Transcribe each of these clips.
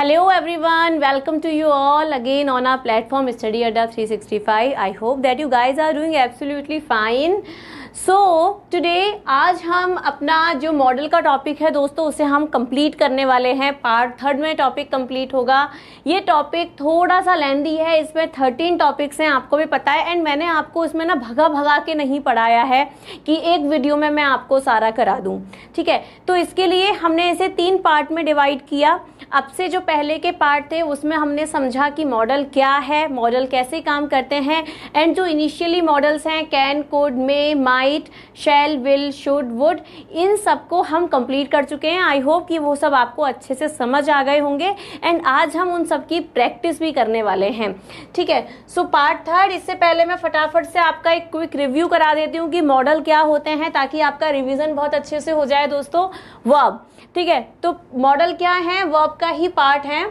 Hello everyone, welcome to you all again on our platform Study Adda 365. I hope that you guys are doing absolutely fine. So today आज हम अपना जो model का topic है दोस्तों उसे हम कंप्लीट करने वाले हैं। पार्ट थर्ड में टॉपिक कंप्लीट होगा। ये टॉपिक थोड़ा सा लेंदी है, इसमें 13 टॉपिक्स हैं, आपको भी पता है। एंड मैंने आपको इसमें ना भगा भगा के नहीं पढ़ाया है कि एक वीडियो में मैं आपको सारा करा दूं, ठीक है। तो इसके लिए हमने इसे 3 पार्ट में डिवाइड किया। अब से जो पहले के पार्ट थे उसमें हमने समझा कि मॉडल क्या है, मॉडल कैसे काम करते हैं, एंड जो इनिशियली मॉडल्स हैं can, could, may, might, shall, will, should, would, इन सबको हम कंप्लीट कर चुके हैं। आई होप कि वो सब आपको अच्छे से समझ आ गए होंगे। एंड आज हम उन सब की प्रैक्टिस भी करने वाले हैं, ठीक है। सो पार्ट थर्ड, इससे पहले मैं फटाफट से आपका एक क्विक रिव्यू करा देती हूँ कि मॉडल क्या होते हैं, ताकि आपका रिवीजन बहुत अच्छे से हो जाए दोस्तों। वर्ब, ठीक है। तो मॉडल क्या है, वर्ब का ही पार्ट है।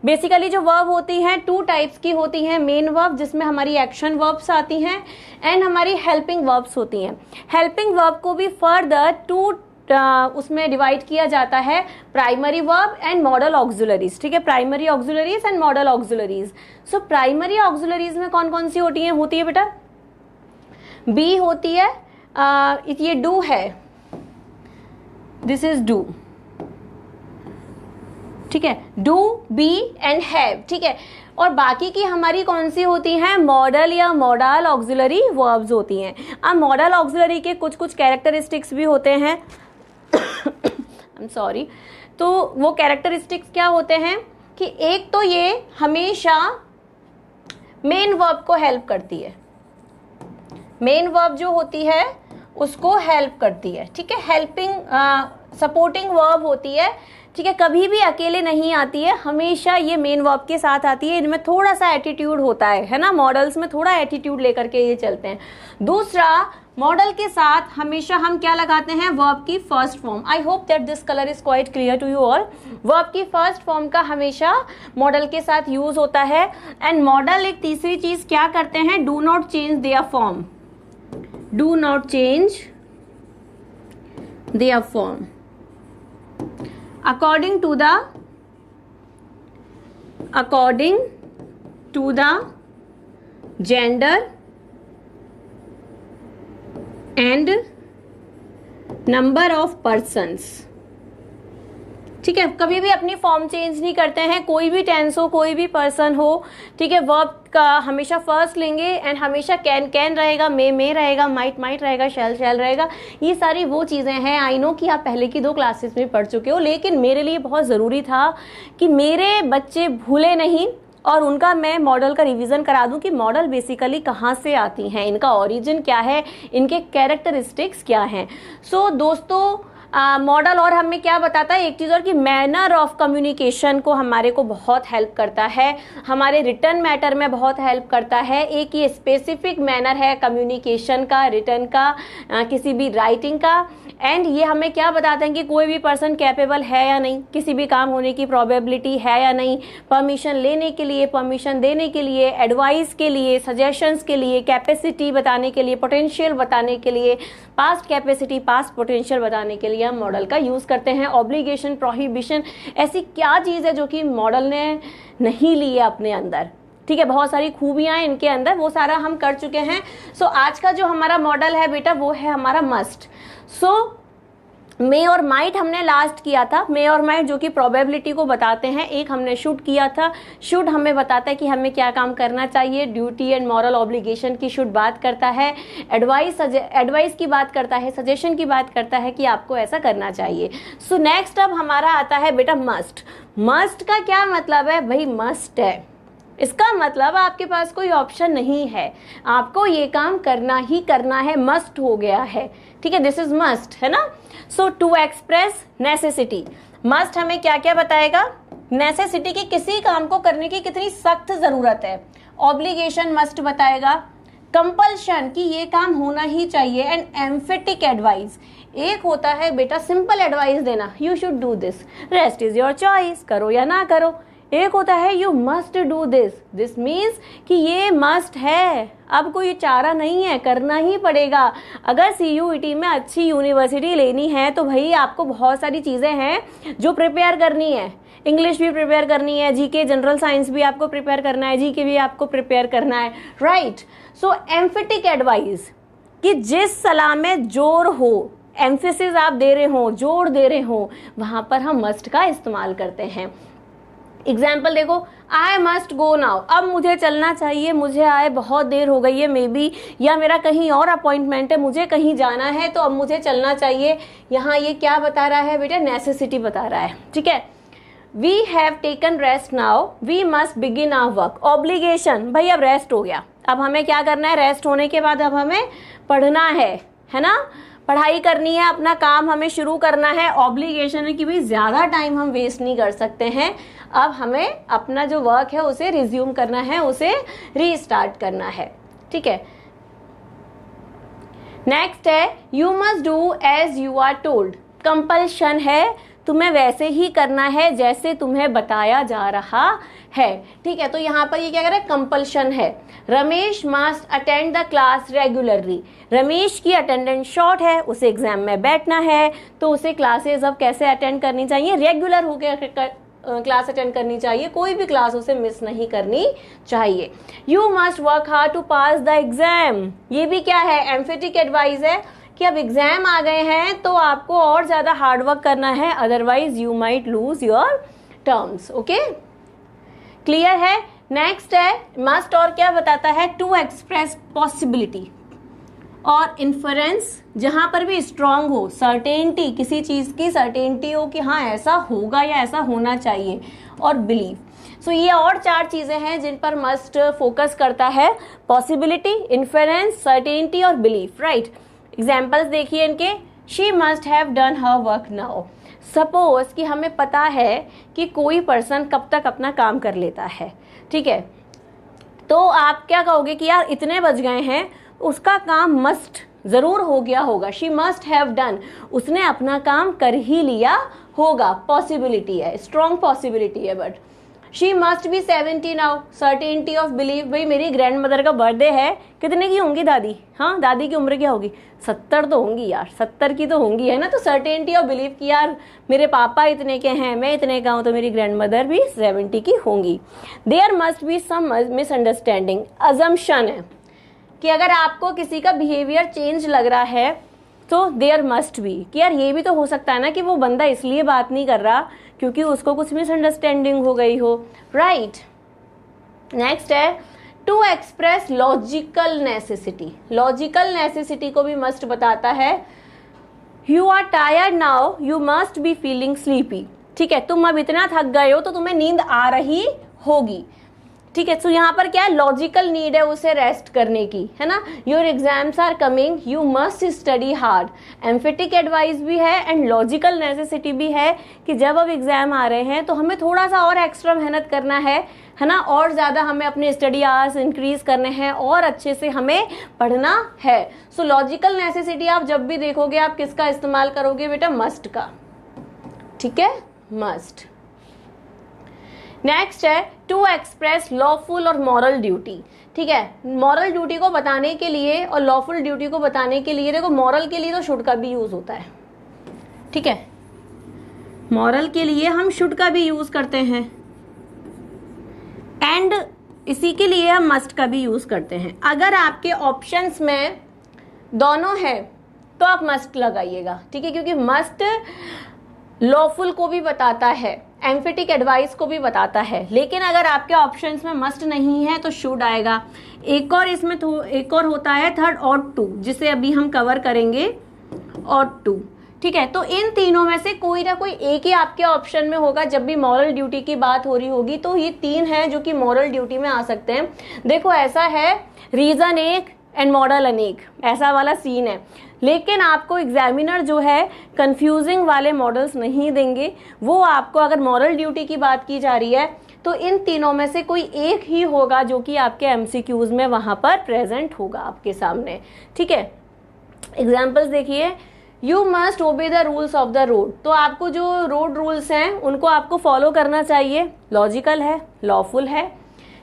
बेसिकली जो वर्ब होती हैं 2 टाइप्स की होती हैं। मेन वर्ब जिसमें हमारी एक्शन वर्ब्स आती हैं, एंड हमारी हेल्पिंग वर्ब्स होती हैं। हेल्पिंग वर्ब को भी फर्दर 2 उसमें डिवाइड किया जाता है, primary verb and model auxiliaries, ठीक है। Primary auxiliaries and model auxiliaries. So primary auxiliaries में कौन कौन सी होती है बेटा? बी होती है, ये डू है, दिस इज डू, ठीक है। डू, बी एंड हैव, ठीक है। और बाकी की हमारी कौन सी होती हैं? मॉडल या मॉडल ऑक्सिलरी वर्ब्स होती हैं। अब मॉडल ऑक्सिलरी के कुछ कुछ कैरेक्टरिस्टिक्स भी होते हैं आई एम सॉरी। तो वो कैरेक्टरिस्टिक्स क्या होते हैं कि एक तो ये हमेशा मेन वर्ब को हेल्प करती है। मेन वर्ब जो होती है उसको हेल्प करती है, ठीक है। हेल्पिंग सपोर्टिंग वर्ब होती है, ठीक है। कभी भी अकेले नहीं आती है, हमेशा ये मेन वर्ब के साथ आती है। इनमें थोड़ा सा एटीट्यूड होता है ना, मॉडल्स में थोड़ा एटीट्यूड लेकर के ये चलते हैं। दूसरा, मॉडल के साथ हमेशा हम क्या लगाते हैं? वर्ब की first form. I hope that this colour is quite clear to you all. Verb की फर्स्ट फॉर्म का हमेशा मॉडल के साथ यूज होता है। एंड मॉडल एक तीसरी चीज क्या करते हैं? Do not change their form. Do not change their form according to the gender and number of persons, ठीक है। कभी भी अपनी फॉर्म चेंज नहीं करते हैं, कोई भी टेंस हो, कोई भी पर्सन हो, ठीक है। वर्ब का हमेशा फर्स्ट लेंगे, एंड हमेशा कैन रहेगा, मे रहेगा, माइट रहेगा, शैल रहेगा। ये सारी वो चीजें हैं। आई नो कि आप पहले की 2 क्लासेस में पढ़ चुके हो, लेकिन मेरे लिए बहुत जरूरी था कि मेरे बच्चे भूले नहीं और उनका मैं मॉडल का रिवीजन करा दूं कि मॉडल बेसिकली कहाँ से आती हैं, इनका ओरिजिन क्या है, इनके कैरेक्टरिस्टिक्स क्या हैं। सो दोस्तों, मॉडल और हमें क्या बताता है? एक चीज और कि मैनर ऑफ कम्युनिकेशन को हमारे को बहुत हेल्प करता है, हमारे रिटर्न मैटर में बहुत हेल्प करता है। एक ये स्पेसिफिक मैनर है कम्युनिकेशन का, रिटर्न का, किसी भी राइटिंग का। एंड ये हमें क्या बताते हैं कि कोई भी पर्सन कैपेबल है या नहीं, किसी भी काम होने की प्रोबेबिलिटी है या नहीं, परमिशन लेने के लिए, परमिशन देने के लिए, एडवाइस के लिए, सजेशंस के लिए, कैपेसिटी बताने के लिए, पोटेंशियल बताने के लिए, पास्ट कैपेसिटी, पास्ट पोटेंशियल बताने के लिए हम मॉडल का यूज करते हैं। ऑब्लिगेशन, प्रोहिबिशन, ऐसी क्या चीज है जो कि मॉडल ने नहीं ली है अपने अंदर, ठीक है। बहुत सारी खूबियां हैं इनके अंदर, वो सारा हम कर चुके हैं। सो आज का जो हमारा मॉडल है बेटा वो है हमारा मस्ट। सो मे और माइट हमने लास्ट किया था। मे और माइट जो कि प्रोबेबिलिटी को बताते हैं। एक हमने शुड किया था। शुड हमें बताता है कि हमें क्या काम करना चाहिए। ड्यूटी एंड मॉरल ऑब्लिगेशन की शुड बात करता है। एडवाइस की बात करता है, सजेशन की बात करता है कि आपको ऐसा करना चाहिए। सो नेक्स्ट अब हमारा आता है बेटा मस्ट। मस्ट का क्या मतलब है? भाई मस्ट है, इसका मतलब आपके पास कोई ऑप्शन नहीं है, आपको ये काम करना ही करना है, मस्ट हो गया है, ठीक है। दिस इज मस्ट, है ना। सो टू एक्सप्रेस नेसेसिटी, मस्ट हमें क्या क्या बताएगा? नेसेसिटी की, किसी काम को करने की कितनी सख्त जरूरत है। ऑब्लिगेशन मस्ट बताएगा। कंपल्शन की ये काम होना ही चाहिए। एंड एम्फेटिक एडवाइस, एक होता है बेटा सिंपल एडवाइस देना, you should do this, rest is your choice, करो या ना करो। एक होता है you must do this, this means कि ये मस्ट है, अब कोई चारा नहीं है, करना ही पड़ेगा। अगर CUET में अच्छी यूनिवर्सिटी लेनी है तो भाई आपको बहुत सारी चीज़ें हैं जो प्रिपेयर करनी है। इंग्लिश भी प्रिपेयर करनी है, जीके जनरल साइंस भी आपको प्रिपेयर करना है, जीके भी आपको प्रिपेयर करना है, राइट। सो एम्फेटिक एडवाइस कि जिस सलाह में जोर हो, एम्फेसिस आप दे रहे हो, जोर दे रहे हो, वहां पर हम मस्ट का इस्तेमाल करते हैं। एग्जाम्पल देखो, आई मस्ट गो नाउ, अब मुझे चलना चाहिए, मुझे आए बहुत देर हो गई है मे बी, या मेरा कहीं और अपॉइंटमेंट है, मुझे कहीं जाना है तो अब मुझे चलना चाहिए। यहाँ ये क्या बता रहा है बेटा, नेसेसिटी बता रहा है, ठीक है। We have taken rest now, we must begin our work, obligation, भाई अब रेस्ट हो गया, अब हमें क्या करना है, रेस्ट होने के बाद अब हमें पढ़ना है ना, पढ़ाई करनी है, अपना काम हमें शुरू करना है। ऑब्लिगेशन है कि भाई ज्यादा टाइम हम वेस्ट नहीं कर सकते हैं, अब हमें अपना जो वर्क है उसे रिज्यूम करना है, उसे रीस्टार्ट करना है, ठीक है। नेक्स्ट है you must do as you are told, compulsion है, तुम्हें वैसे ही करना है जैसे तुम्हें बताया जा रहा है, ठीक है। तो यहाँ पर ये क्या कर रहा है, कंपल्शन है। Ramesh must attend the class regularly, Ramesh की अटेंडेंस शॉर्ट है, उसे एग्जाम में बैठना है तो उसे क्लासेस अब कैसे अटेंड करनी चाहिए, रेगुलर होकर क्लास अटेंड करनी चाहिए, कोई भी क्लास उसे मिस नहीं करनी चाहिए। You must work hard to pass the exam, ये भी क्या है, एम्फेटिक एडवाइस है कि अब एग्जाम आ गए हैं तो आपको और ज्यादा हार्डवर्क करना है, otherwise you might lose your terms, okay, clear है। नेक्स्ट है मस्ट, और क्या बताता है, टू एक्सप्रेस पॉसिबिलिटी और इन्फरेंस, जहां पर भी स्ट्रांग हो, सर्टेनिटी, किसी चीज की सर्टेनिटी हो कि हाँ ऐसा होगा या ऐसा होना चाहिए, और बिलीव। सो ये और 4 चीजें हैं जिन पर मस्ट फोकस करता है, पॉसिबिलिटी, इन्फरेंस, सर्टेनिटी और बिलीफ, राइट। एग्जाम्पल्स देखिए इनके, she must have done her work now, suppose कि हमें पता है कि कोई पर्सन कब तक अपना काम कर लेता है, ठीक है, तो आप क्या कहोगे कि यार इतने बज गए हैं, उसका काम मस्ट जरूर हो गया होगा, शी मस्ट हैव डन, उसने अपना काम कर ही लिया होगा, पॉसिबिलिटी है, स्ट्रॉन्ग पॉसिबिलिटी है। But she must be 70 now, certainty of belief, भाई मेरी ग्रैंड मदर का बर्थडे है, कितने की होंगी दादी, हाँ दादी की उम्र क्या होगी, 70 तो होंगी यार, 70 की तो होंगी, है ना। तो सर्टेनिटी ऑफ बिलीफ की यार मेरे पापा इतने के हैं, मैं इतने का हूं, तो मेरी ग्रैंड मदर भी 70 की होंगी। There must be some misunderstanding, assumption है कि अगर आपको किसी का बिहेवियर चेंज लग रहा है तो देयर मस्ट बी कि यार ये भी तो हो सकता है ना कि वो बंदा इसलिए बात नहीं कर रहा क्योंकि उसको कुछ मिसअंडरस्टैंडिंग हो गई हो, राइट। नेक्स्ट है to express logical necessity, logical necessity को भी मस्ट बताता है। You are tired now, you must be feeling sleepy, ठीक है, तुम अब इतना थक गए हो तो तुम्हें नींद आ रही होगी, ठीक है। तो यहाँ पर क्या लॉजिकल नीड है उसे रेस्ट करने की, है ना। Your exams are coming, you must study hard, emphatic advice भी है एंड लॉजिकल नेसेसिटी भी है कि जब अब एग्जाम आ रहे हैं तो हमें थोड़ा सा और एक्स्ट्रा मेहनत करना है ना, और ज्यादा हमें अपने स्टडी आवर्स इंक्रीज करने हैं और अच्छे से हमें पढ़ना है। सो लॉजिकल नेसेसिटी आप जब भी देखोगे आप किसका इस्तेमाल करोगे बेटा, मस्ट का, ठीक है, मस्ट। नेक्स्ट है टू एक्सप्रेस लॉफुल और मॉरल ड्यूटी, ठीक है। मॉरल ड्यूटी को बताने के लिए और लॉफुल ड्यूटी को बताने के लिए, देखो मॉरल के लिए तो शुड का भी यूज होता है, ठीक है, मॉरल के लिए हम शुड का भी यूज करते हैं एंड इसी के लिए हम मस्ट का भी यूज करते हैं। अगर आपके ऑप्शंस में दोनों है तो आप मस्ट लगाइएगा, ठीक है, क्योंकि मस्ट लॉफुल को भी बताता है, एम्फेटिक एडवाइस को भी बताता है, लेकिन अगर आपके ऑप्शंस में मस्ट नहीं है तो शुड आएगा। एक और इसमें एक और होता है थर्ड, ऑट टू, जिसे अभी हम कवर करेंगे, ऑट टू, ठीक है। तो इन तीनों में से कोई ना कोई एक ही आपके ऑप्शन में होगा जब भी मॉरल ड्यूटी की बात हो रही होगी। तो ये 3 हैं जो कि मॉरल ड्यूटी में आ सकते हैं। देखो ऐसा है, रीजन एक एंड मॉडल अनेक, ऐसा वाला सीन है, लेकिन आपको एग्जामिनर जो है कंफ्यूजिंग वाले मॉडल्स नहीं देंगे। वो आपको अगर मॉरल ड्यूटी की बात की जा रही है तो इन तीनों में से कोई एक ही होगा जो कि आपके एमसीक्यूज में वहां पर प्रेजेंट होगा आपके सामने, ठीक है। एग्जाम्पल्स देखिए, you must obey the rules of the road, तो आपको जो रोड रूल्स हैं उनको आपको फॉलो करना चाहिए, लॉजिकल है, लॉफुल है।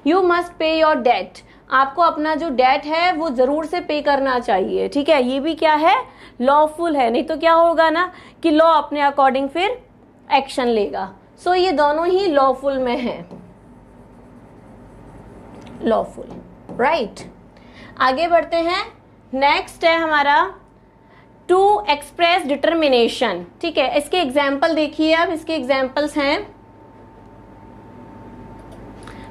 You must pay your debt, आपको अपना जो डेट है वो जरूर से पे करना चाहिए, ठीक है, ये भी क्या है, लॉफुल है, नहीं तो क्या होगा ना कि लॉ अपने अकॉर्डिंग फिर एक्शन लेगा। सो ये दोनों ही लॉफुल में है, लॉफुल, राइट। आगे बढ़ते हैं, नेक्स्ट है हमारा टू एक्सप्रेस डिटर्मिनेशन, ठीक है। इसके एग्जाम्पल देखिए, अब इसके एग्जाम्पल्स हैं।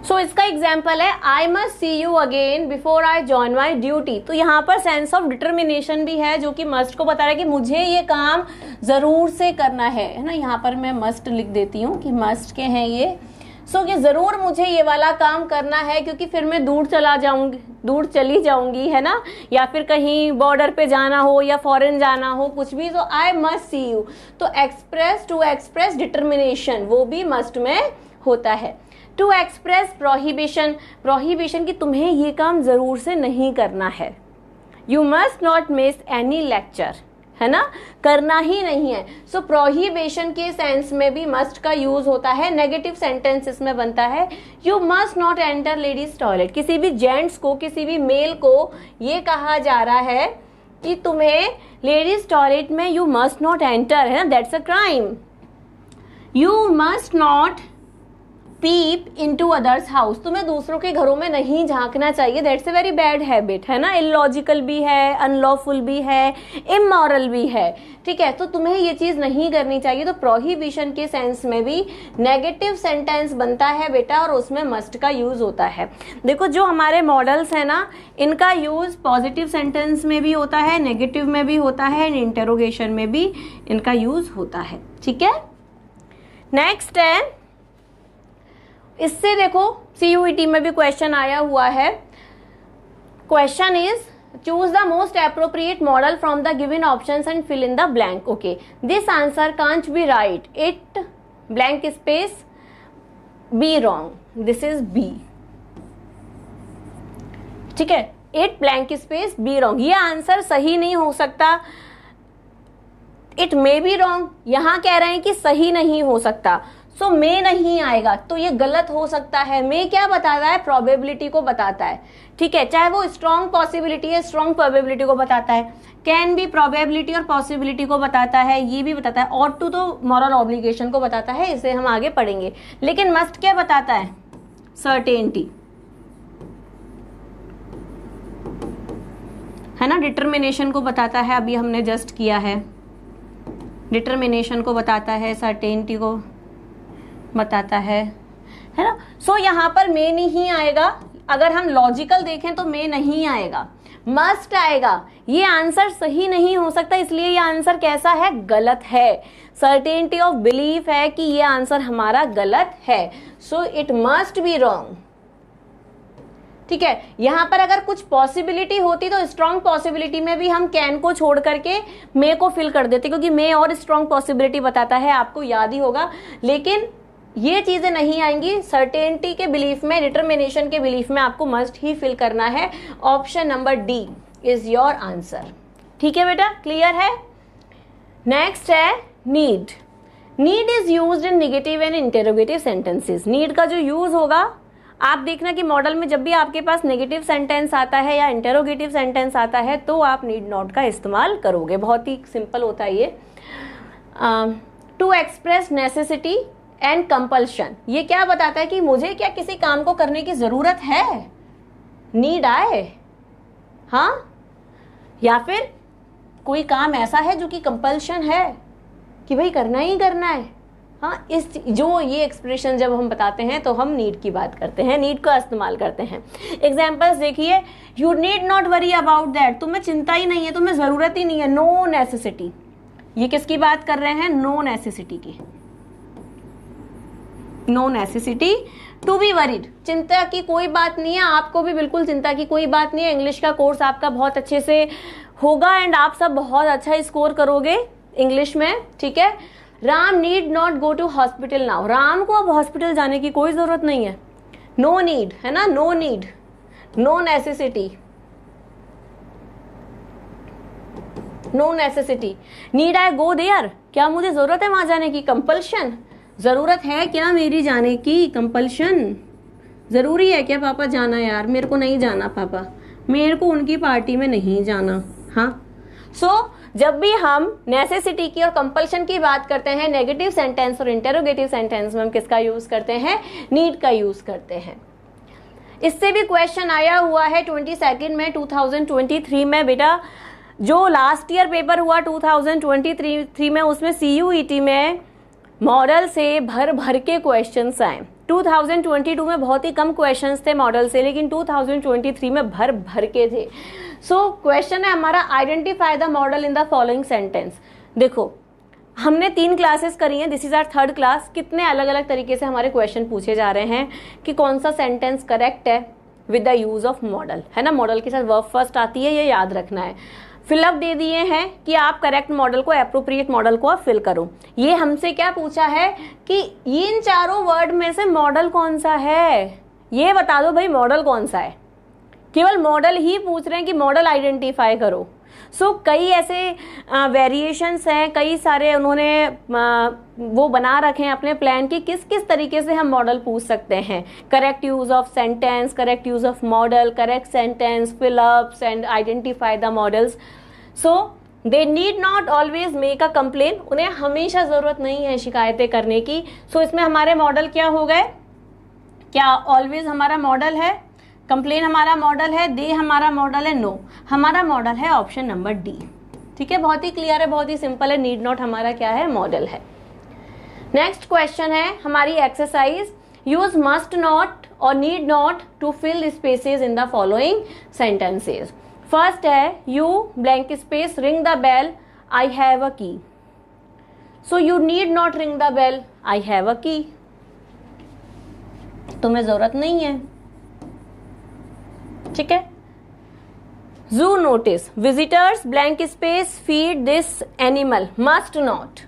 सो इसका एग्जाम्पल है I must see you again before I join my duty, तो यहाँ पर सेंस ऑफ डिटर्मिनेशन भी है जो कि मस्ट को बता रहा है कि मुझे ये काम जरूर से करना है ना। यहाँ पर मैं मस्ट लिख देती हूँ कि मस्ट के हैं ये, सो कि जरूर मुझे ये वाला काम करना है क्योंकि फिर मैं दूर चली जाऊंगी, है ना, या फिर कहीं बॉर्डर पे जाना हो या फॉरेन जाना हो, कुछ भी, तो आई मस्ट सी यू, तो एक्सप्रेस, टू एक्सप्रेस डिटर्मिनेशन वो भी मस्ट में होता है। टू एक्सप्रेस प्रोहिबिशन, प्रोहिबिशन की तुम्हें ये काम जरूर से नहीं करना है। You must not miss any lecture, है ना, करना ही नहीं है। सो प्रोहिबिशन के सेंस में भी मस्ट का यूज होता है। नेगेटिव सेंटेंस इसमें बनता है, you must not enter ladies toilet, किसी भी जेंट्स को, किसी भी मेल को ये कहा जा रहा है कि तुम्हें लेडीज टॉयलेट में यू मस्ट नॉट एंटर, है ना, that's a crime. You must not peep into others house, तुम्हें दूसरों के घरों में नहीं झांकना चाहिए, that's a very bad habit, है ना, इलॉजिकल भी है, अनलॉफुल भी है, इमोरल भी है, ठीक है, तो तुम्हें ये चीज नहीं करनी चाहिए। तो प्रोहिबिशन के सेंस में भी नेगेटिव सेंटेंस बनता है बेटा, और उसमें मस्ट का यूज होता है। देखो जो हमारे मॉडल्स है ना, इनका यूज पॉजिटिव सेंटेंस में भी होता है, नेगेटिव में भी होता है, एंड इंटरोगेशन में भी इनका यूज होता है, ठीक है। नेक्स्ट है, इससे देखो CUET में भी क्वेश्चन आया हुआ है। Question is choose the most appropriate modal from the given options and fill in the blank. Okay, this answer can't be right, it blank space be wrong, this is B, ठीक है, it blank space be wrong, ये answer सही नहीं हो सकता। It may be wrong, यहां कह रहे हैं कि सही नहीं हो सकता, सो मे नहीं आएगा, तो ये गलत हो सकता है। मे क्या बताता है, प्रोबेबिलिटी को बताता है, ठीक है, चाहे वो स्ट्रॉन्ग पॉसिबिलिटी है, स्ट्रॉन्ग प्रोबेबिलिटी को बताता है। कैन बी प्रोबेबिलिटी और पॉसिबिलिटी को बताता है, ये भी बताता है। ऑट टू तो मॉरल ऑब्लिगेशन को बताता है, इसे हम आगे पढ़ेंगे। लेकिन मस्ट क्या बताता है, सर्टेनिटी, है ना, डिटर्मिनेशन को बताता है, अभी हमने जस्ट किया है, डिटर्मिनेशन को बताता है, सर्टेनिटी को बताता है ना। सो यहाँ पर मे नहीं आएगा, अगर हम लॉजिकल देखें तो मे नहीं आएगा, मस्ट आएगा। ये आंसर सही नहीं हो सकता, इसलिए ये आंसर कैसा है, गलत है। सर्टेनिटी ऑफ बिलीफ है कि ये आंसर हमारा गलत है, so it must be wrong, ठीक है। यहां पर अगर कुछ पॉसिबिलिटी होती तो स्ट्रॉन्ग पॉसिबिलिटी में भी हम कैन को छोड़ करके मे को फिल कर देते, क्योंकि मे और स्ट्रॉन्ग पॉसिबिलिटी बताता है, आपको याद ही होगा। लेकिन ये चीजें नहीं आएंगी, सर्टेनिटी के बिलीफ में, डिटर्मिनेशन के बिलीफ में आपको मस्ट ही फिल करना है। Option number D is your answer, ठीक है बेटा, क्लियर है। नेक्स्ट है need. Need is used in negative and interrogative sentences. Need का जो यूज होगा, आप देखना कि मॉडल में जब भी आपके पास नेगेटिव सेंटेंस आता है या इंटरोगेटिव सेंटेंस आता है तो आप नीड नॉट का इस्तेमाल करोगे, बहुत ही सिंपल होता है ये। To express necessity and compulsion, ये क्या बताता है कि मुझे क्या किसी काम को करने की जरूरत है, नीड आए, हाँ, या फिर कोई काम ऐसा है जो कि कंपल्शन है कि भाई करना ही करना है, हाँ, इस जो ये एक्सप्रेशन जब हम बताते हैं तो हम नीड की बात करते हैं, नीड का इस्तेमाल करते हैं। एग्जाम्पल्स देखिए, you need not worry about that, तुम्हें चिंता ही नहीं है, तुम्हें जरूरत ही नहीं है। नो नेसेसिटी, ये किसकी बात कर रहे हैं, नो नेसेसिटी की, no necessity to be worried, चिंता की कोई बात नहीं है, आपको भी बिल्कुल चिंता की कोई बात नहीं है। इंग्लिश का कोर्स आपका बहुत अच्छे से होगा एंड आप सब बहुत अच्छा स्कोर करोगे इंग्लिश में, ठीक है। Ram need not go to hospital now, Ram को अब हॉस्पिटल जाने की कोई जरूरत नहीं है। नो नीड, है ना, no need, no necessity. No necessity, need I go there, क्या मुझे जरूरत है वहां जाने की, कंपल्शन, जरूरत है क्या मेरी जाने की, कंपल्शन, जरूरी है क्या पापा जाना, यार मेरे को नहीं जाना पापा, मेरे को उनकी पार्टी में नहीं जाना। हाँ, जब भी हम नेसेसिटी की और कंपल्शन की बात करते हैं नेगेटिव सेंटेंस और इंटेरोगेटिव सेंटेंस में हम किसका यूज करते हैं, नीड का यूज करते हैं। इससे भी क्वेश्चन आया हुआ है 22 में 2023 में बेटा, जो लास्ट ईयर पेपर हुआ 2023 में, उसमें CUET में मॉडल से भर भर के क्वेश्चंस आए। 2022 में बहुत ही कम क्वेश्चंस थे मॉडल से, लेकिन 2023 में भर भर के थे। क्वेश्चन है हमारा, identify the model in the following sentence. देखो हमने 3 क्लासेस करी हैं, this is our 3rd class. कितने अलग अलग तरीके से हमारे क्वेश्चन पूछे जा रहे हैं कि कौन सा सेंटेंस करेक्ट है with the use of model, है ना। मॉडल के साथ वर्ब फर्स्ट आती है, ये याद रखना है। फिलअप दे दिए हैं कि आप करेक्ट मॉडल को, एप्रोप्रिएट मॉडल को आप फिल करो। ये हमसे क्या पूछा है कि इन चारों वर्ड में से मॉडल कौन सा है, ये बता दो भाई मॉडल कौन सा है। केवल मॉडल ही पूछ रहे हैं कि मॉडल आइडेंटिफाई करो। कई ऐसे वेरिएशंस हैं, कई सारे उन्होंने वो बना रखे हैं अपने प्लान की किस किस तरीके से हम मॉडल पूछ सकते हैं। Correct use of sentence, correct use of modal, correct sentence, fill ups and identify the modals. They need not always make a complain, उन्हें हमेशा जरूरत नहीं है शिकायतें करने की। इसमें हमारे मॉडल क्या हो गए, क्या ऑलवेज हमारा मॉडल है, कंप्लेन हमारा मॉडल है, दे हमारा मॉडल है, नो हमारा मॉडल है ऑप्शन नंबर डी। ठीक है, बहुत ही क्लियर है, बहुत ही सिंपल है। नीड नॉट हमारा क्या है, मॉडल है। नेक्स्ट क्वेश्चन है हमारी exercise, use must not or need not to fill spaces in the following sentences. First है, you blank space ring the bell, I have a key. You need not ring the bell, I have a key, तुम्हें जरूरत नहीं है। ठीक है। Zoo notice visitors blank space feed this animal, must not.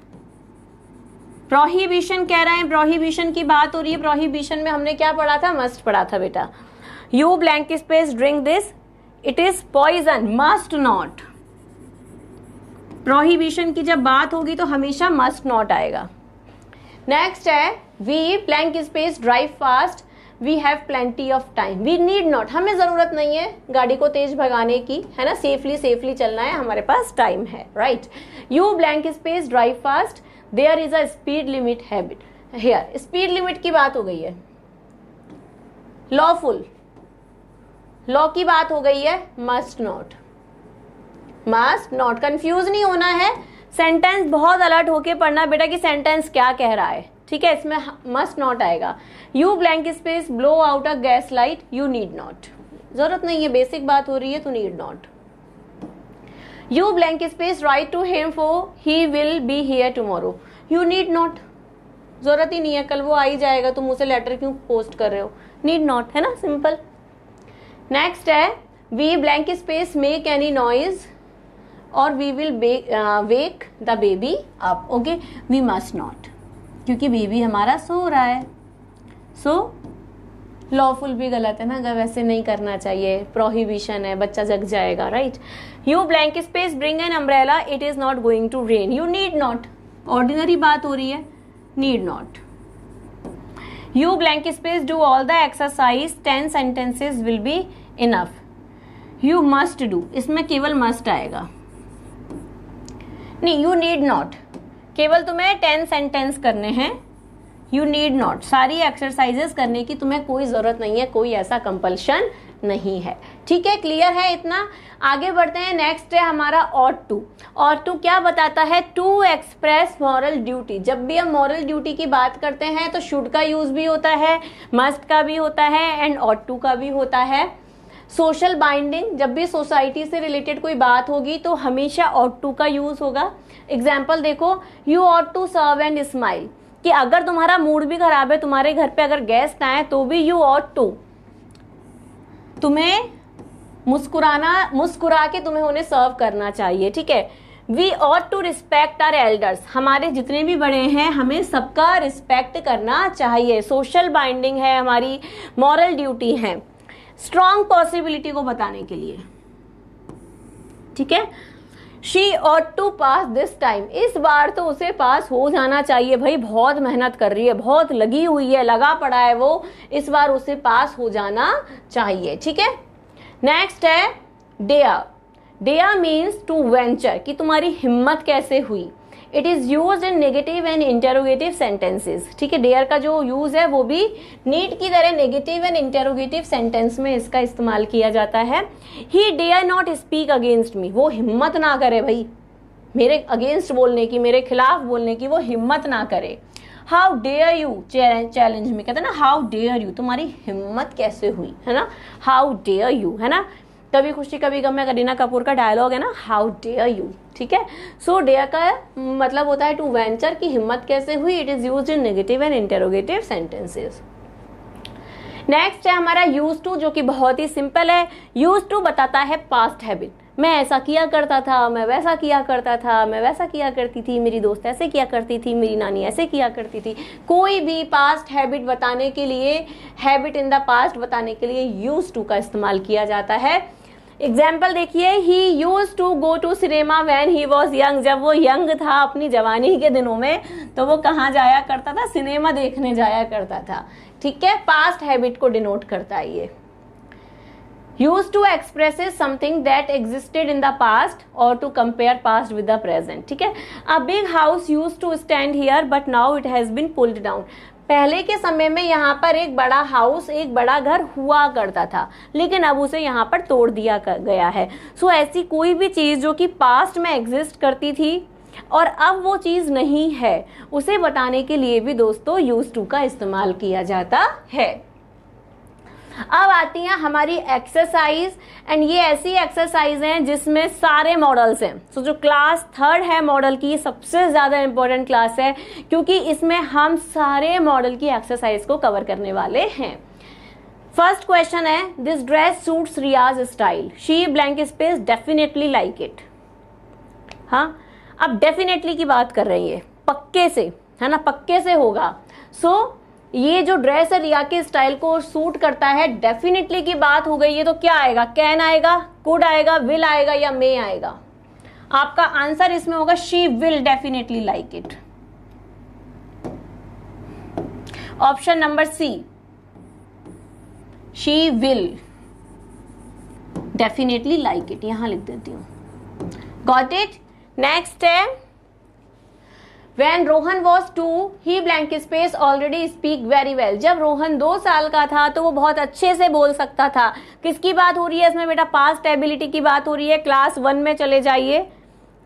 Prohibition कह रहे हैं, prohibition की बात हो रही है। प्रोहिबिशन में हमने क्या पढ़ा था, मस्ट पढ़ा था बेटा। You blank space drink this, it is poison, must not. Prohibition की जब बात होगी तो हमेशा मस्ट नॉट आएगा। नेक्स्ट है, we blank space drive fast, we have plenty of time, we need not, हमें जरूरत नहीं है गाड़ी को तेज भगाने की, है ना, सेफली चलना है, हमारे पास टाइम है, right. You blank space drive fast, there is a speed limit habit, here speed limit की बात हो गई है। लॉफुल, लॉ की बात हो गई है, must not, must not. Confuse नहीं होना है, सेंटेंस बहुत अलर्ट होके पढ़ना बेटा कि सेंटेंस क्या कह रहा है। ठीक है, इसमें मस्ट नॉट आएगा। You blank space blow out a gas light, you need not, जरूरत नहीं है, बेसिक बात हो रही है तो need not. You blank space write to him for he will be here tomorrow, you need not, जरूरत ही नहीं है, कल वो आ ही जाएगा, तुम उसे लेटर क्यों पोस्ट कर रहे हो, नीड नॉट, है ना, सिंपल। नेक्स्ट है, we blank space make any noise or we will wake the baby up, okay, we must not, क्योंकि बेबी हमारा सो रहा है। लॉफुल भी गलत है ना, अगर वैसे नहीं करना चाहिए, प्रोहिबिशन है, बच्चा जग जाएगा, right. You blank space bring an umbrella, it is not going to rain, you need not, ordinary बात हो रही है, need not. You blank space do all the exercise, 10 sentences will be enough, you must do, इसमें केवल must आएगा, नहीं, you need not, केवल तुम्हें 10 सेंटेंस करने हैं, यू नीड नॉट, सारी एक्सरसाइजेस करने की तुम्हें कोई जरूरत नहीं है, कोई ऐसा कंपल्शन नहीं है। ठीक है, क्लियर है इतना। आगे बढ़ते हैं, नेक्स्ट है हमारा ऑट टू। ऑट टू क्या बताता है, टू एक्सप्रेस मॉरल ड्यूटी। जब भी हम मॉरल ड्यूटी की बात करते हैं तो शुड का यूज भी होता है, मस्ट का भी होता है एंड ऑट टू का भी होता है। सोशल बाइंडिंग, जब भी सोसाइटी से रिलेटेड कोई बात होगी तो हमेशा ऑट टू का यूज होगा। एग्जाम्पल देखो, you ought to serve and smile, कि अगर तुम्हारा मूड भी खराब है, तुम्हारे घर पे अगर गेस्ट आए तो भी यू ऑट टू, तुम्हें मुस्कुरा के तुम्हें उन्हें सर्व करना चाहिए। ठीक है, we ought to respect our elders, हमारे जितने भी बड़े हैं हमें सबका रिस्पेक्ट करना चाहिए। सोशल बाइंडिंग है, हमारी मॉरल ड्यूटी है, स्ट्रॉन्ग पॉसिबिलिटी को बताने के लिए। ठीक है, she ought to pass this time, इस बार तो उसे पास हो जाना चाहिए भाई, बहुत मेहनत कर रही है, बहुत लगी हुई है, लगा पड़ा है वो, इस बार उसे पास हो जाना चाहिए। ठीक है, नेक्स्ट है dare. Dare means to venture, कि तुम्हारी हिम्मत कैसे हुई। It is use in negative and interrogative sentences. ठीक है, डेयर का जो यूज है वो भी नीट की तरह नेगेटिव एंड इंटेरोगेटिव सेंटेंस में इसका इस्तेमाल किया जाता है। He dare not speak against me, वो हिम्मत ना करे भाई मेरे अगेंस्ट बोलने की, मेरे खिलाफ बोलने की वो हिम्मत ना करे। हाउ डेयर यू, चैलेंज में कहते हैं ना हाउ डेयर यू, तुम्हारी हिम्मत कैसे हुई, है ना, हाउ डेयर यू, है ना, कभी खुशी कभी गम में करीना कपूर का डायलॉग है ना, हाउ डेयर यू। ठीक है, सो डेयर का मतलब होता है टू वेंचर, की हिम्मत कैसे हुई। It is used in negative and interrogative sentences. Next है हमारा यूज टू, जो कि बहुत ही सिंपल है। यूज टू बताता है पास्ट हैबिट, मैं ऐसा किया करता था, मैं वैसा किया करता था, मैं वैसा किया करती थी, मेरी दोस्त ऐसे किया करती थी, मेरी नानी ऐसे किया करती थी। कोई भी पास्ट हैबिट बताने के लिए, हैबिट इन द पास्ट बताने के लिए यूज टू का इस्तेमाल किया जाता है। एग्जाम्पल देखिए, he used to go to cinema when he was young, जब वो यंग था अपनी जवानी के दिनों में, तो वो कहाँ जाया करता था, सिनेमा देखने जाया करता था। ठीक है, पास्ट हैबिट को डिनोट करता है ये। Used to expresses something that existed in the past और to compare past with the present. ठीक है, a big house used to stand here but now it has been pulled down, पहले के समय में यहाँ पर एक बड़ा हाउस, एक बड़ा घर हुआ करता था, लेकिन अब उसे यहाँ पर तोड़ दिया गया है। सो ऐसी कोई भी चीज जो कि पास्ट में एग्जिस्ट करती थी और अब वो चीज नहीं है, उसे बताने के लिए भी दोस्तों यूज टू का इस्तेमाल किया जाता है। अब आती है हमारी एक्सरसाइज, एंड ये ऐसी एक्सरसाइज हैं जिसमें सारे मॉडल्स हैं। सो जो क्लास 3 है मॉडल की, सबसे ज्यादा इंपॉर्टेंट क्लास है, क्योंकि इसमें हम सारे मॉडल की एक्सरसाइज को कवर करने वाले हैं। फर्स्ट क्वेश्चन है, this dress suits Riya's style, she blank space definitely like it. हाँ, अब डेफिनेटली की बात कर रही है, पक्के से, है ना, पक्के से होगा। सो ये जो ड्रेस है रिया के स्टाइल को सूट करता है, डेफिनेटली की बात हो गई है, तो क्या आएगा, कैन आएगा, कुड आएगा, विल आएगा या मे आएगा। आपका आंसर इसमें होगा she will definitely like it, option number C, she will definitely like it, यहां लिख देती हूं। Got it. नेक्स्ट है, When Rohan was 2, he blank space already speak very well. जब रोहन 2 साल का था तो वो बहुत अच्छे से बोल सकता था। किसकी बात हो रही है इसमें बेटा, पास्ट एबिलिटी की बात हो रही है। क्लास 1 में चले जाइए,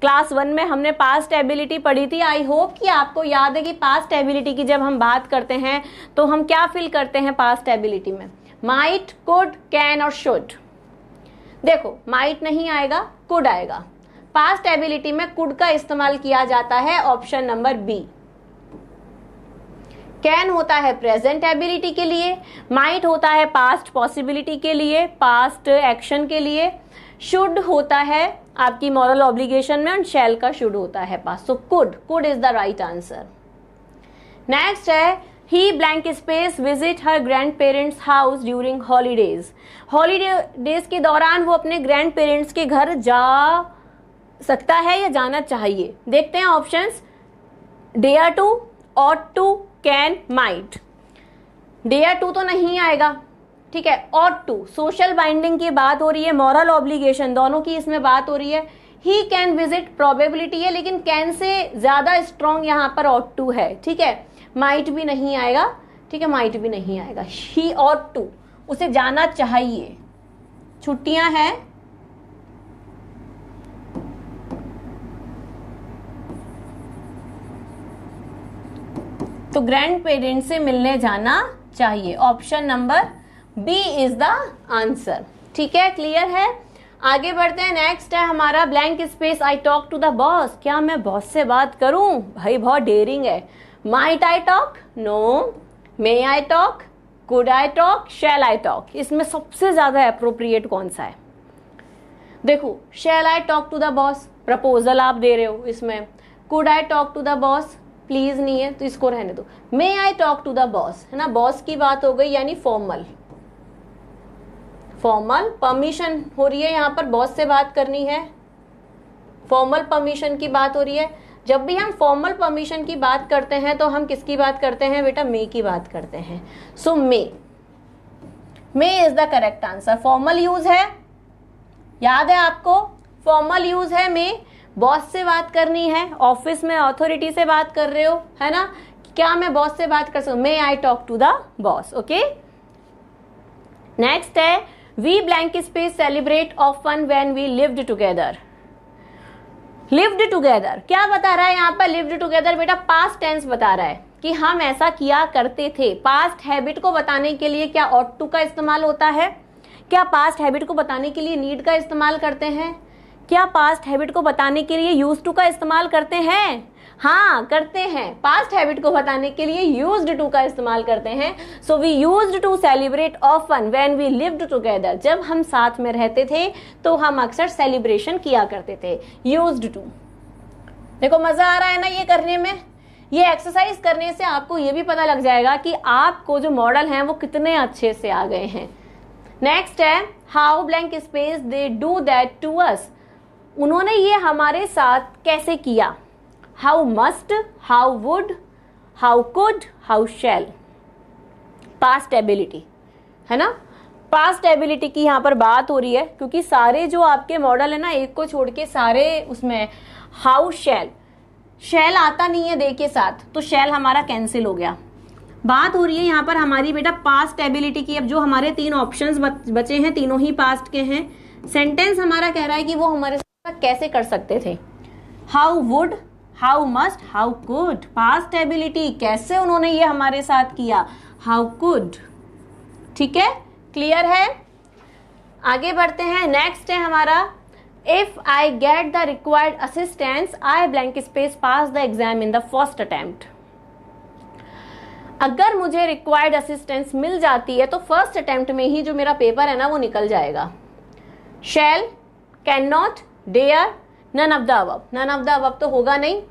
क्लास 1 में हमने पास्ट एबिलिटी पढ़ी थी। आई होप कि आपको याद है कि पास्ट एबिलिटी की जब हम बात करते हैं तो हम क्या फिल करते हैं पास्ट एबिलिटी में, माइट, कुड, कैन और शुड। देखो माइट नहीं आएगा, कुड आएगा। पास्ट एबिलिटी में कुड का इस्तेमाल किया जाता है, ऑप्शन नंबर बी। कैन होता है प्रेजेंट एबिलिटी के लिए, माइट होता है पास्ट पॉसिबिलिटी के लिए, पास्ट एक्शन के लिए, शुड होता है आपकी मॉरल ऑब्लिगेशन में, और शैल का शुड होता है past. So could is the right answer. Next है, he blank space visit her grandparents house during holidays. Holidays के दौरान वो अपने ग्रैंड पेरेंट्स के घर जा सकता है या जाना चाहिए। देखते हैं options, dare to, ought to, can, might. Dare to तो नहीं आएगा, ठीक है। ऑट टू, सोशल बाइंडिंग की बात हो रही है, मॉरल ऑब्लिगेशन, दोनों की इसमें बात हो रही है। ही कैन विजिट प्रोबेबिलिटी है, लेकिन कैन से ज्यादा स्ट्रॉन्ग यहाँ पर ऑट टू है, ठीक है। माइट भी नहीं आएगा, ठीक है, माइट भी नहीं आएगा। ही ऑट टू, उसे जाना चाहिए, छुट्टियां हैं, तो ग्रैंड पेरेंट्स से मिलने जाना चाहिए। Option number B is the answer, ठीक है, क्लियर है। आगे बढ़ते हैं। नेक्स्ट है हमारा blank space, I talk to the boss. क्या मैं बॉस से बात करूं? भाई बहुत डेयरिंग है। Might I talk, no. May I talk, could I talk, shall I talk. इसमें सबसे ज्यादा एप्रोप्रिएट कौन सा है? देखो, shall I talk to the boss, proposal आप दे रहे हो इसमें। Could I talk to the boss, please नहीं है तो इसको रहने दो। May I talk to the boss, है ना, बॉस की बात हो गई, यानी फॉर्मल परमिशन हो रही है, यहां पर बॉस से बात करनी है, फॉर्मल परमिशन की बात हो रही है। जब भी हम फॉर्मल परमिशन की बात करते हैं तो हम किसकी बात करते हैं बेटा? मे की बात करते हैं। So may is the correct answer. Formal use है, याद है आपको, फॉर्मल यूज है मे। बॉस से बात करनी है, ऑफिस में अथॉरिटी से बात कर रहे हो, है ना, क्या मैं बॉस से बात कर सकूं? May I talk to the boss. Okay, next है we blank space celebrate often when we lived together. Lived together क्या बता रहा है यहाँ पर? लिव्ड टुगेदर बेटा पास्ट टेंस बता रहा है कि हम ऐसा किया करते थे। पास्ट हैबिट को बताने के लिए क्या ought to का इस्तेमाल होता है? क्या पास्ट हैबिट को बताने के लिए नीड का इस्तेमाल करते हैं? क्या पास्ट हैबिट को बताने के लिए यूज्ड टू का इस्तेमाल करते हैं? हाँ करते हैं, पास्ट हैबिट को बताने के लिए यूज्ड टू का इस्तेमाल करते हैं। So we used to celebrate often when we lived together. जब हम साथ में रहते थे तो हम अक्सर सेलिब्रेशन किया करते थे, यूज्ड टू। देखो मजा आ रहा है ना ये करने में? ये एक्सरसाइज करने से आपको ये भी पता लग जाएगा कि आपको जो मॉडल हैं वो कितने अच्छे से आ गए हैं। नेक्स्ट है how blank space they do that to us. उन्होंने ये हमारे साथ कैसे किया? How must, how would, how could, how shall. Past ability है ना, पास्ट एबिलिटी की यहाँ पर बात हो रही है क्योंकि सारे जो आपके मॉडल है ना, एक को छोड़ के सारे उसमें हाउ शैल, शैल आता नहीं है दे के साथ, तो शैल हमारा कैंसिल हो गया। बात हो रही है यहाँ पर हमारी बेटा पास्ट एबिलिटी की। अब जो हमारे 3 ऑप्शंस बचे हैं तीनों ही पास्ट के हैं। सेंटेंस हमारा कह रहा है कि वो हमारे साथ कैसे कर सकते थे। How would, how must, how could. Past ability, कैसे उन्होंने ये हमारे साथ किया, हाउ कुड। ठीक है, क्लियर है? आगे बढ़ते हैं। नेक्स्ट है हमारा if I get the required assistance I blank space pass the exam in the first attempt. अगर मुझे रिक्वायर्ड असिस्टेंस मिल जाती है तो फर्स्ट अटेम्प्ट में ही जो मेरा पेपर है ना वो निकल जाएगा। Shall, can not, dare, none of the above. None of the above तो होगा नहीं,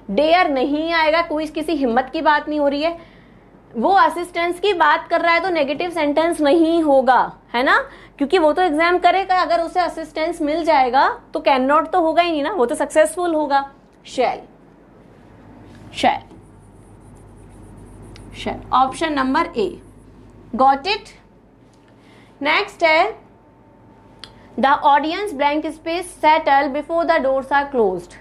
डेयर नहीं आएगा, कोई किसी हिम्मत की बात नहीं हो रही है। वो असिस्टेंस की बात कर रहा है तो नेगेटिव सेंटेंस नहीं होगा, है ना, क्योंकि वो तो एग्जाम करेगा। अगर उसे असिस्टेंस मिल जाएगा तो कैन नॉट तो होगा ही नहीं ना, वो तो सक्सेसफुल होगा। Shall, shall, shall, option number A. Got it? Next है the audience blank space settle before the doors are closed.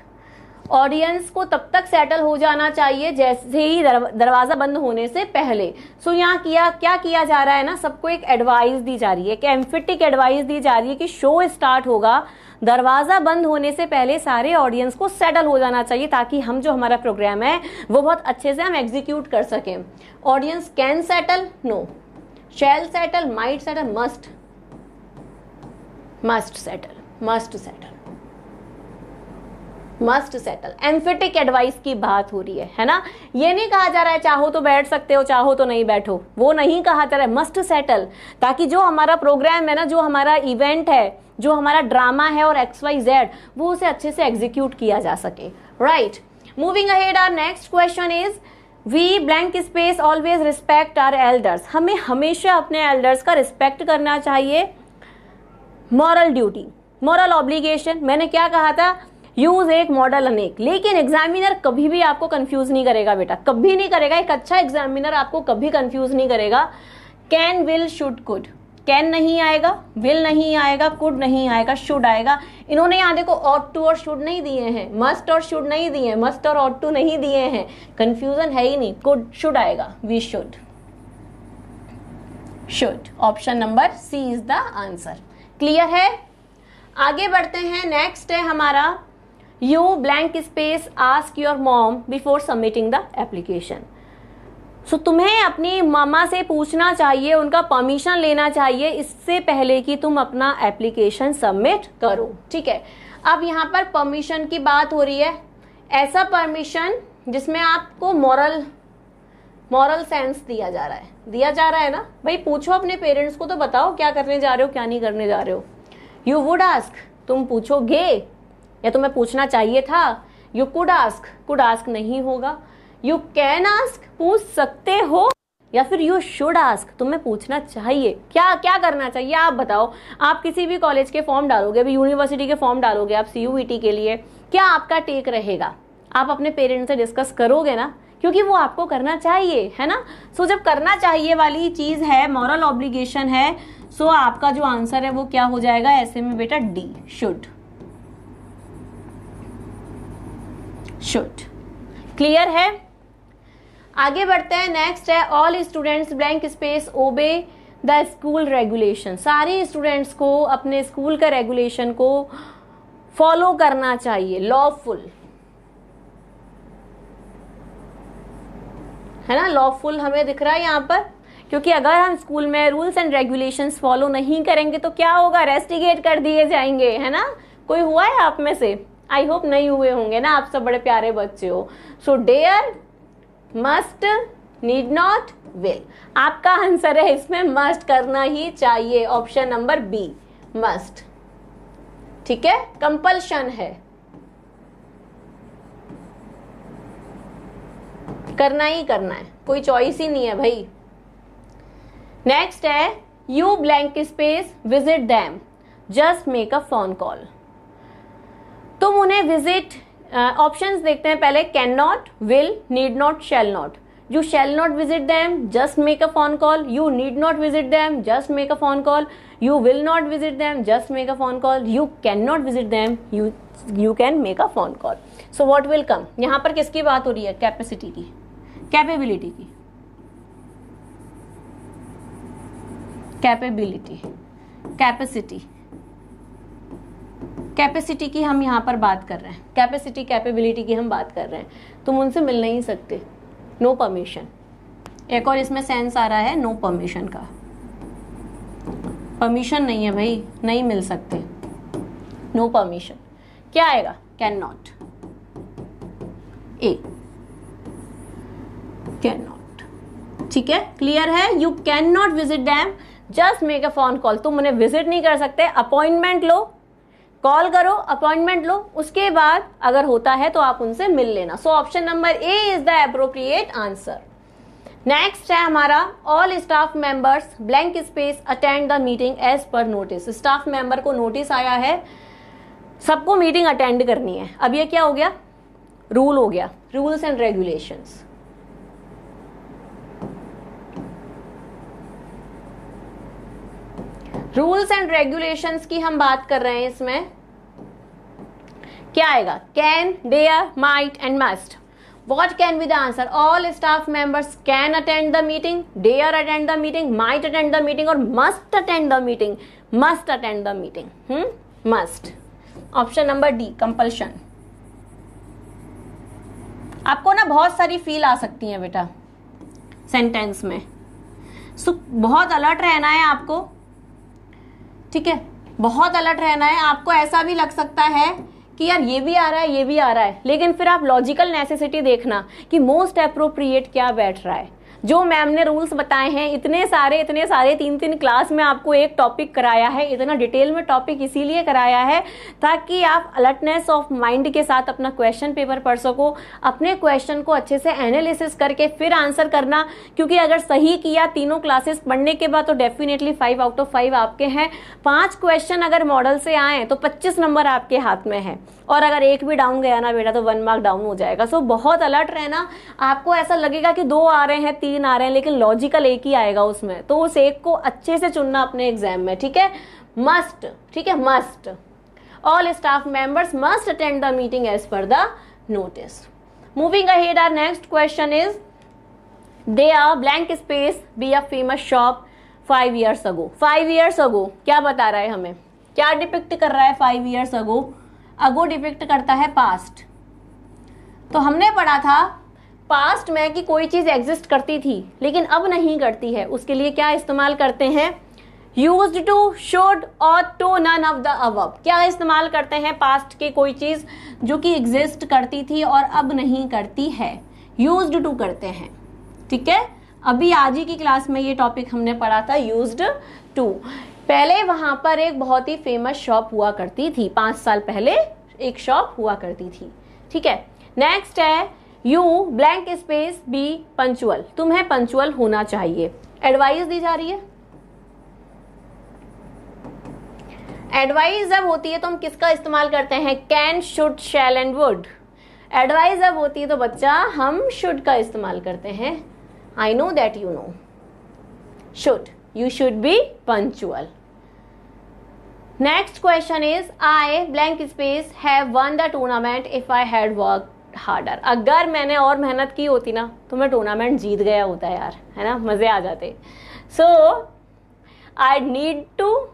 Audience को तब तक सेटल हो जाना चाहिए जैसे ही दरवाजा बंद होने से पहले। सो यहाँ क्या किया जा रहा है ना, सबको एक एडवाइस दी जा रही है, कि एम्फेटिक एडवाइस दी जा रही है कि शो स्टार्ट होगा, दरवाजा बंद होने से पहले सारे ऑडियंस को सेटल हो जाना चाहिए ताकि हम जो हमारा प्रोग्राम है वो बहुत अच्छे से हम एग्जीक्यूट कर सकें। Audience can settle, no. Shall settle, might settle, must, must settle, must settle, must settle. Emphatic advice की बात हो रही है ना। ये नहीं कहा जा रहा है चाहो तो बैठ सकते हो, चाहो तो नहीं बैठो, वो नहीं कहा जा रहा है। मस्ट सेटल, ताकि जो हमारा प्रोग्राम है ना, जो हमारा इवेंट है, जो हमारा ड्रामा है और XYZ, वो उसे अच्छे से एग्जीक्यूट किया जा सके। Right, moving ahead, our next question is we blank space always respect our elders. हमें हमेशा अपने एल्डर्स का रिस्पेक्ट करना चाहिए। मॉरल ड्यूटी, मॉरल ऑब्लिगेशन, मैंने क्या कहा था, यूज एक मॉडल अनेक। लेकिन एग्जामिनर कभी भी आपको कंफ्यूज नहीं करेगा बेटा, कभी नहीं करेगा। एक अच्छा एग्जामिनर आपको कभी कंफ्यूज नहीं करेगा। Can, will, should, could. Can नहीं आएगा, विल नहीं आएगा, कुड नहीं आएगा, शुड आएगा। इन्होंने यहाँ देखो ought to और शुड नहीं दिए हैं, मस्ट और शुड नहीं दिए हैं, मस्ट और ought to नहीं दिए हैं, कंफ्यूजन है ही नहीं। कुड, शुड आएगा, we should, should. Option number C is the answer. Clear है? आगे बढ़ते हैं। नेक्स्ट है हमारा you blank space ask your mom before submitting the application. So तुम्हें अपनी मामा से पूछना चाहिए, उनका परमिशन लेना चाहिए इससे पहले कि तुम अपना एप्लीकेशन सबमिट करो। ठीक है, अब यहाँ पर परमिशन की बात हो रही है, ऐसा परमिशन जिसमें आपको मॉरल सेंस दिया जा रहा है ना। भाई पूछो अपने पेरेंट्स को, तो बताओ क्या करने जा रहे हो, क्या नहीं करने जा रहे हो। यू वुड आस्क, तुम पूछोगे, या तुम्हें पूछना चाहिए था। यू कुड आस्क नहीं होगा। यू कैन आस्क, पूछ सकते हो, या फिर यू शुड आस्क, तुम्हें पूछना चाहिए। क्या क्या करना चाहिए आप बताओ। आप किसी भी कॉलेज के फॉर्म डालोगे, अभी यूनिवर्सिटी के फॉर्म डालोगे आप CUET के लिए, क्या आपका टेक रहेगा? आप अपने पेरेंट्स से डिस्कस करोगे ना, क्योंकि वो आपको करना चाहिए, है ना। सो जब करना चाहिए वाली चीज है, मॉरल ऑब्लिगेशन है, सो आपका जो आंसर है वो क्या हो जाएगा ऐसे में बेटा? D, should. शुड। क्लियर है? आगे बढ़ते हैं। नेक्स्ट है all students blank space obey the school regulation. सारे स्टूडेंट्स को अपने स्कूल का रेगुलेशन को फॉलो करना चाहिए, लॉफुल, है ना। लॉफुल हमें दिख रहा है यहाँ पर, क्योंकि अगर हम स्कूल में रूल्स एंड रेगुलेशंस फॉलो नहीं करेंगे तो क्या होगा? रेस्टिगेट कर दिए जाएंगे, है ना। कोई हुआ है आप में से? आई होप नहीं हुए होंगे ना, आप सब बड़े प्यारे बच्चे हो। So dare, must, need not, will. आपका आंसर है इसमें मस्ट, करना ही चाहिए, ऑप्शन नंबर बी, मस्ट। ठीक है, कंपल्शन है, करना ही करना है, कोई चॉइस ही नहीं है भाई। नेक्स्ट है you blank space visit them, just make a phone call. तुम उन्हें विजिट, ऑप्शंस देखते हैं पहले, can not, will, need not, shall not. You shall not visit them, just make a phone call. You need not visit them, just make a phone call. You will not visit them, just make a phone call. You cannot visit them, you can make a phone call. So what will come? यहाँ पर किसकी बात हो रही है? Capacity की, capability की, capability, capacity, capacity की हम यहाँ पर बात कर रहे हैं, कैपेसिटी कैपेबिलिटी की हम बात कर रहे हैं। तुम उनसे मिल नहीं सकते, नो परमिशन। एक और इसमें सेंस आ रहा है नो परमिशन का, परमिशन नहीं है भाई, नहीं मिल सकते, नो परमिशन। क्या आएगा? Can not, A, can not. ठीक है, क्लियर है? You can not visit them, just make a phone call. तुम उन्हें विजिट नहीं कर सकते, अपॉइंटमेंट लो, कॉल करो, अपॉइंटमेंट लो, उसके बाद अगर होता है तो आप उनसे मिल लेना। So option number A is the appropriate answer. Next है हमारा all staff members blank space attend the meeting as per notice. Staff member को नोटिस आया है, सबको मीटिंग अटेंड करनी है। अब ये क्या हो गया? रूल हो गया, rules and regulations. Rules and regulations की हम बात कर रहे हैं। इसमें क्या आएगा? Can, dare, might and must. What can be the answer? All staff members can attend the meeting, dare attend the meeting, might attend the meeting or must attend the meeting. Must attend the meeting, must. Option number D, compulsion. आपको ना बहुत सारी feel आ सकती है बेटा sentence में, सो बहुत alert रहना है आपको। ठीक है, बहुत अलर्ट रहना है आपको। ऐसा भी लग सकता है कि यार ये भी आ रहा है, ये भी आ रहा है, लेकिन फिर आप लॉजिकल नेसेसिटी देखना कि मोस्ट एप्रोप्रिएट क्या बैठ रहा है। जो मैम ने रूल्स बताए हैं, इतने सारे 3 क्लास में आपको एक टॉपिक कराया है, इतना डिटेल में टॉपिक इसीलिए कराया है ताकि आप अलर्टनेस ऑफ माइंड के साथ अपना क्वेश्चन पेपर पढ़ सको, अपने क्वेश्चन को अच्छे से एनालिसिस करके फिर आंसर करना। क्योंकि अगर सही किया तीनों क्लासेस पढ़ने के बाद तो डेफिनेटली 5 आउट ऑफ 5 आपके हैं। 5 क्वेश्चन अगर मॉडल से आए तो 25 नंबर आपके हाथ में है, और अगर एक भी डाउन गया ना बेटा तो 1 मार्क डाउन हो जाएगा। सो बहुत अलर्ट रहना। आपको ऐसा लगेगा कि 2 आ रहे हैं, 3 आ रहे हैं, लेकिन लॉजिकल एक ही आएगा उसमें, तो उस एक को अच्छे से चुनना अपने एग्जाम में। ठीक है, मस्ट। ठीक है, must. All staff members must attend the meeting as per the notice. Moving ahead, our next question is they are blank space be a famous shop 5 years ago. 5 years ago क्या बता रहा है हमें? क्या depict कर रहा है 5 years अगो? अगो depict करता है पास्ट। तो हमने पढ़ा था पास्ट में कि कोई चीज एग्जिस्ट करती थी लेकिन अब नहीं करती है, उसके लिए क्या इस्तेमाल करते हैं? Used to, should, ought to, none of the above. क्या इस्तेमाल करते हैं पास्ट के कोई चीज जो कि एग्जिस्ट करती थी और अब नहीं करती है? यूज्ड टू करते हैं। ठीक है, अभी आज ही की क्लास में ये टॉपिक हमने पढ़ा था, यूज्ड टू। पहले वहां पर एक बहुत ही फेमस शॉप हुआ करती थी, 5 साल पहले एक शॉप हुआ करती थी। ठीक है, नेक्स्ट है you blank space be punctual. तुम्हें पंचुअल होना चाहिए, एडवाइस दी जा रही है। एडवाइस जब होती है तो हम किसका इस्तेमाल करते हैं? Can, should, shall and would. Advice जब होती है तो बच्चा हम शुड का इस्तेमाल करते हैं। I know that you know. Should, you should be punctual. Next question is I blank space have won the tournament if I had work harder. अगर मैंने और मेहनत की होती ना तो मैं टूर्नामेंट जीत गया होता यार, है ना, मजे आ जाते। So I need to,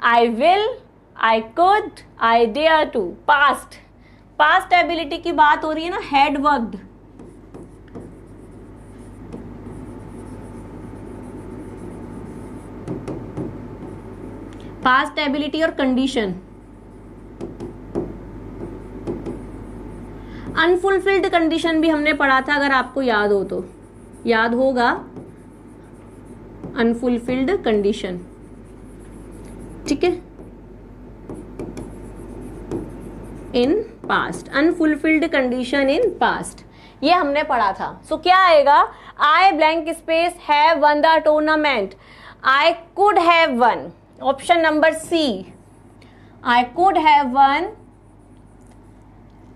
I will, I could, I dare to. Past, past ability की बात हो रही है ना, हैड वर्कड। पास्ट एबिलिटी और कंडीशन। अनफुलफिल्ड कंडीशन भी हमने पढ़ा था, अगर आपको याद हो तो, याद होगा। अनफुलफिल्ड कंडीशन, ठीक है, in past. Unfulfilled condition in past, ये हमने पढ़ा था। सो क्या आएगा? I blank space have won the tournament. I could have won, option number C, I could have won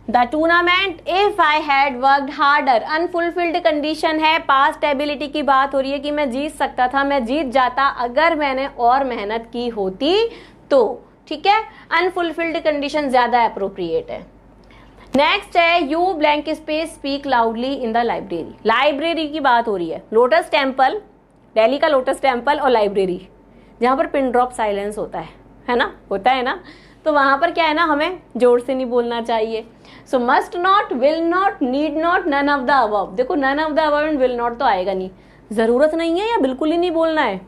the tournament if I had worked harder. Unfulfilled condition है, past ability की बात हो रही है कि मैं जीत सकता था, मैं जीत जाता अगर मैंने और मेहनत की होती तो, ठीक है। अनफुलफिल्ड कंडीशन ज्यादा अप्रोप्रिएट है। नेक्स्ट है you blank space speak loudly in the library. Library की बात हो रही है, लोटस टेम्पल, दिल्ली का लोटस टेम्पल और लाइब्रेरी, जहां पर पिन ड्रॉप साइलेंस होता है ना, होता है ना, तो वहां पर क्या है ना, हमें जोर से नहीं बोलना चाहिए। So must not, will not, need not, none of the above. देखो none of the above and will not तो आएगा नहीं, जरूरत नहीं है या बिल्कुल ही नहीं बोलना है,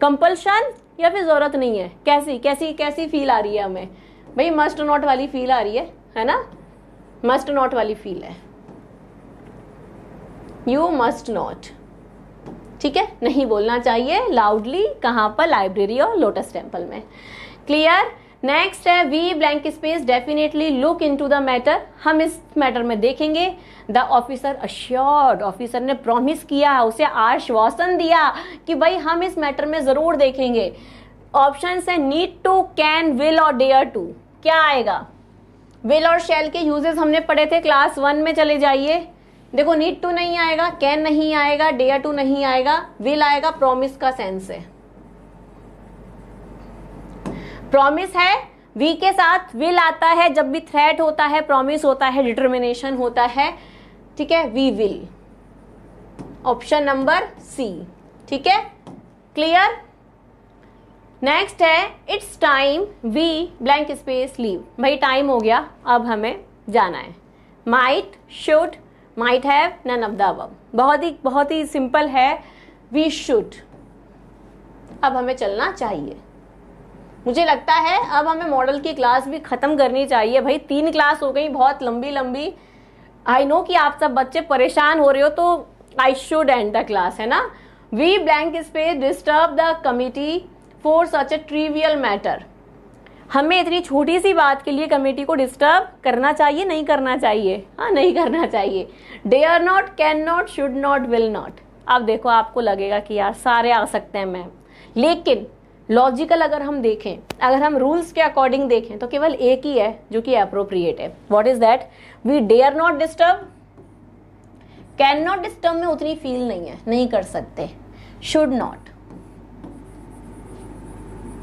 कंपल्शन या फिर जरूरत नहीं है। कैसी कैसी कैसी फील आ रही है हमें भाई? मस्ट नॉट वाली फील आ रही है ना, मस्ट नॉट वाली फील है। यू मस्ट नॉट, ठीक है, नहीं बोलना चाहिए लाउडली। कहां पर? लाइब्रेरी और लोटस टेम्पल में। क्लियर। नेक्स्ट है we blank space definitely look into the matter. हम इस मैटर में देखेंगे। द ऑफिसर अश्योर्ड, ऑफिसर ने प्रॉमिस किया, उसे आश्वासन दिया कि भाई हम इस मैटर में जरूर देखेंगे। ऑप्शन है नीड टू, कैन, विल और डेयर टू। क्या आएगा? विल और शैल के यूजेस हमने पढ़े थे क्लास 1 में, चले जाइए। देखो नीड टू नहीं आएगा, कैन नहीं आएगा, डेयर टू नहीं आएगा, विल आएगा, प्रॉमिस का सेंस है। प्रॉमिस है, वी के साथ विल आता है जब भी थ्रेट होता है, प्रॉमिस होता है, डिटर्मिनेशन होता है, ठीक है, we will. Option number C, ठीक है, क्लियर। नेक्स्ट है it's time we blank space leave. भाई टाइम हो गया, अब हमें जाना है। Might, should, might have, none of the above. बहुत ही सिंपल है, वी शुड। अब हमें चलना चाहिए। मुझे लगता है अब हमें मॉडल की क्लास भी खत्म करनी चाहिए। भाई 3 क्लास हो गई, बहुत लंबी लंबी। आई नो कि आप सब बच्चे परेशान हो रहे हो, तो I should end the class, है ना। We blank space disturb the committee for such a trivial matter. हमें इतनी छोटी सी बात के लिए कमेटी को डिस्टर्ब करना चाहिए, नहीं करना चाहिए? हाँ, नहीं करना चाहिए। Dare not, can not, should not, will not. अब देखो आपको लगेगा कि यार सारे आ सकते हैं मैम, लेकिन लॉजिकल अगर हम देखें, अगर हम रूल्स के अकॉर्डिंग देखें तो केवल एक ही है जो कि अप्रोप्रिएट है। What is that? We dare not disturb. Can not disturb में उतनी फील नहीं है, नहीं कर सकते। शुड नॉट,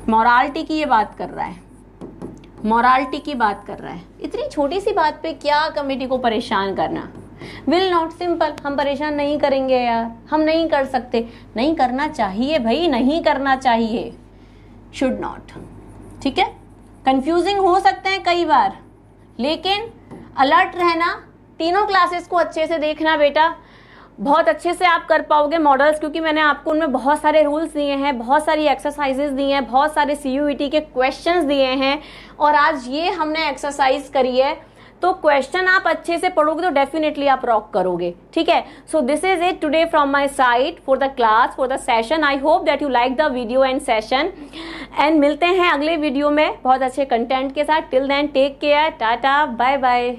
मॉरालिटी की ये बात कर रहा है, मॉरालिटी की बात कर रहा है। इतनी छोटी सी बात पे क्या कमेटी को परेशान करना। विल नॉट, सिंपल, हम परेशान नहीं करेंगे यार, हम नहीं कर सकते, नहीं करना चाहिए भाई, नहीं करना चाहिए। शुड नॉट, ठीक है। कंफ्यूजिंग हो सकते हैं कई बार, लेकिन अलर्ट रहना, तीनों क्लासेस को अच्छे से देखना बेटा, बहुत अच्छे से आप कर पाओगे मॉडल्स, क्योंकि मैंने आपको उनमें बहुत सारे रूल्स दिए हैं, बहुत सारी एक्सरसाइजेस दी हैं, बहुत सारे CUET के क्वेश्चंस दिए हैं, और आज ये हमने एक्सरसाइज करी है। तो क्वेश्चन आप अच्छे से पढ़ोगे तो डेफिनेटली आप रॉक करोगे, ठीक है। So this is it today from my side for the class, for the session. I hope that you like the video and session, and मिलते हैं अगले वीडियो में बहुत अच्छे कंटेंट के साथ। Till then take care, tata, bye bye.